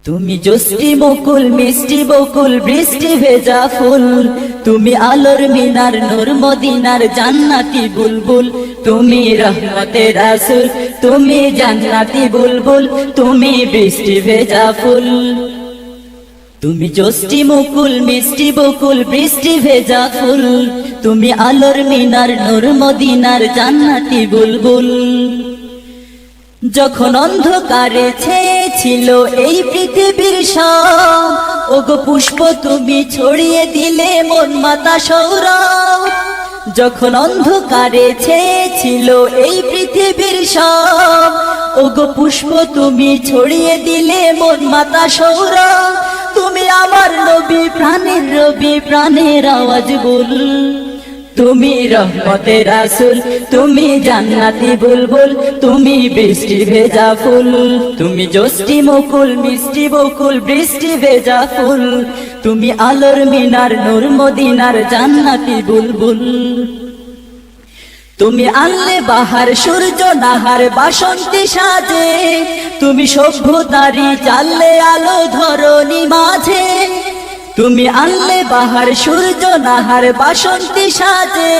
তুমি জোস্টি মুকুল মিষ্টি বকুল বৃষ্টি ভেজা ফুল, তুমি আলোর মিনার নূর মদিনার জান্নাতি বুলবুল, তুমি রহমতের রাসূল, তুমি জান্নাতি বুলবুল, তুমি বৃষ্টি ভেজা ফুল। তুমি জোস্টি মুকুল মিষ্টি বকুল বৃষ্টি ভেজা ফুল, তুমি আলোর মিনার নূর মদিনার জান্নাতি বুলবুল। যখন অন্ধকারে ছেয়েছিল এই পৃথিবীর সব, ওগো পুষ্প তুমি ছড়িয়ে দিলে মন মাতা সৌরভ। যখন অন্ধকারে ছেয়েছিল এই পৃথিবীর সব, ওগো পুষ্প তুমি ছড়িয়ে দিলে মন মাতা সৌরভ। তুমি আমার নবী প্রাণের রবি প্রাণের আওয়াজ বল, তুমি রহমতের রাসূল, তুমি জান্নাতি বুলবুল, তুমি বৃষ্টি ভেজা ফুল। তুমি জোস্টি মুকুল মিষ্টি বকুল বৃষ্টি ভেজা ফুল, তুমি আলোর মিনার নূর মদিনার জান্নাতি বুলবুল। তুমি আনলে বাহার সূর্য নাহার বাসন্তী সাজে, তুমি সভ্যতারি চাললে আলো ধরণী মাঝে। তুমি আনলে বাহার সূর্য নাহার বাসন্তী সাজে,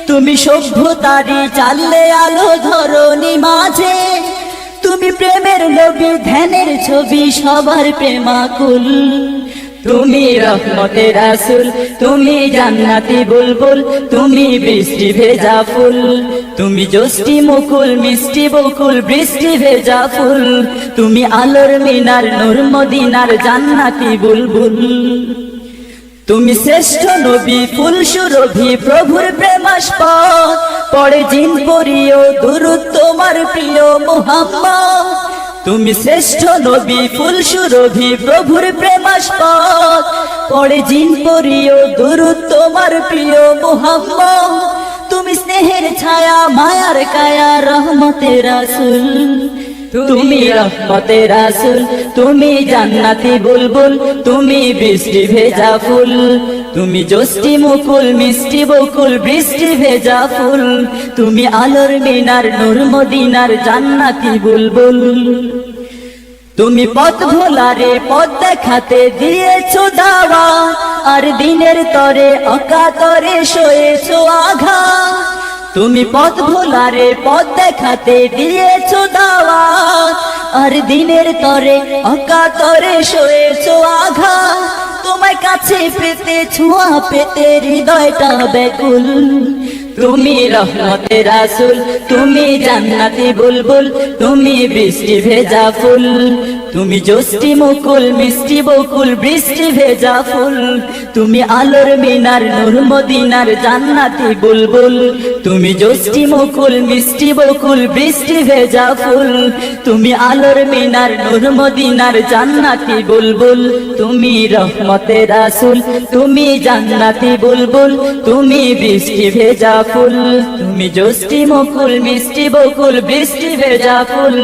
তুমি সভ্যতারি চাললে আলো ধরণী মাঝে। তুমি প্রেমের নবী ধ্যানের ছবি সবার প্রেমাকুল, তুমি রহমতের রাসূল, তুমি জান্নাতি বুলবুল, তুমি বৃষ্টি ভেজা ফুল। তুমি জোস্টি মুকুল মিষ্টি বকুল বৃষ্টি ভেজা ফুল, তুমি আলোর মিনার নূর মদিনার জান্নাতি বুলবুল। তুমি শ্রেষ্ঠ নবী ফুল সুরভি প্রভুর প্রেমাস্পদ, পড়ে জিন পড়িও দুরূদ তোমার প্রিয় মুহাম্মদ। তুমি শ্রেষ্ঠ নবী ফুল সুরভি প্রভুর প্রেমাস্পদ, পড়ে জিন পড়িও দুরূদ তোমার প্রিয় মুহাম্মদ। তুমি স্নেহের ছায়া মায়ার কায়া রহমতের রাসূল, তুমি রহমতের রাসূল, তুমি জান্নাতি বুলবুল, তুমি বৃষ্টি ভেজা ফুল। তুমি জোস্টি মুকুল মিষ্টি বকুল বৃষ্টি ভেজা ফুল, তুমি আলোর মিনার নূর মদিনার জান্নাতি বুলবুল। তুমি পথ ভোলারে পথ দেখাতে দিয়েছো দাওয়া, আর দিনের তরে অকাতরে সয়েছো আঘাত। তুমি পথ ভোলারে পথ দেখাতে দিয়েছো দাওয়া, আর দিনের তরে অকাতরে সয়েছো আঘাত। তোমায় কাছে পেতে ছোঁয়া পেতে হৃদয়টা ব্যাকুল, তুমি রহমতের রাসূল, তুমি জান্নাতি বুলবুল, তুমি বৃষ্টি ভেজা ফুল। তুমি জোস্টি মুকুল মিষ্টি বকুল বৃষ্টি ভেজা ফুল, তুমি আলোর মিনার নূর মদিনার জান্নাতি বুলবুল। তুমি জোস্টি মুকুল মিষ্টি বকুল বৃষ্টি ভেজা ফুল, তুমি আলোর মিনার নূর মদিনার জান্নাতি বুলবুল। তুমি রহমতের রাসূল, তুমি জান্নাতি বুলবুল, তুমি বৃষ্টি ভেজা ফুল। তুমি জোস্টি মুকুল মিষ্টি বকুল বৃষ্টি ভেজা ফুল,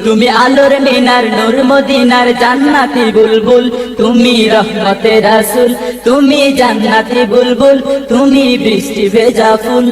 তুমি আলোর মিনার নূর মদিনার জান্নাতি বুলবুল। তুমি রহমতের রাসূল, তুমি জান্নাতি বুলবুল, তুমি বৃষ্টি ভেজা ফুল।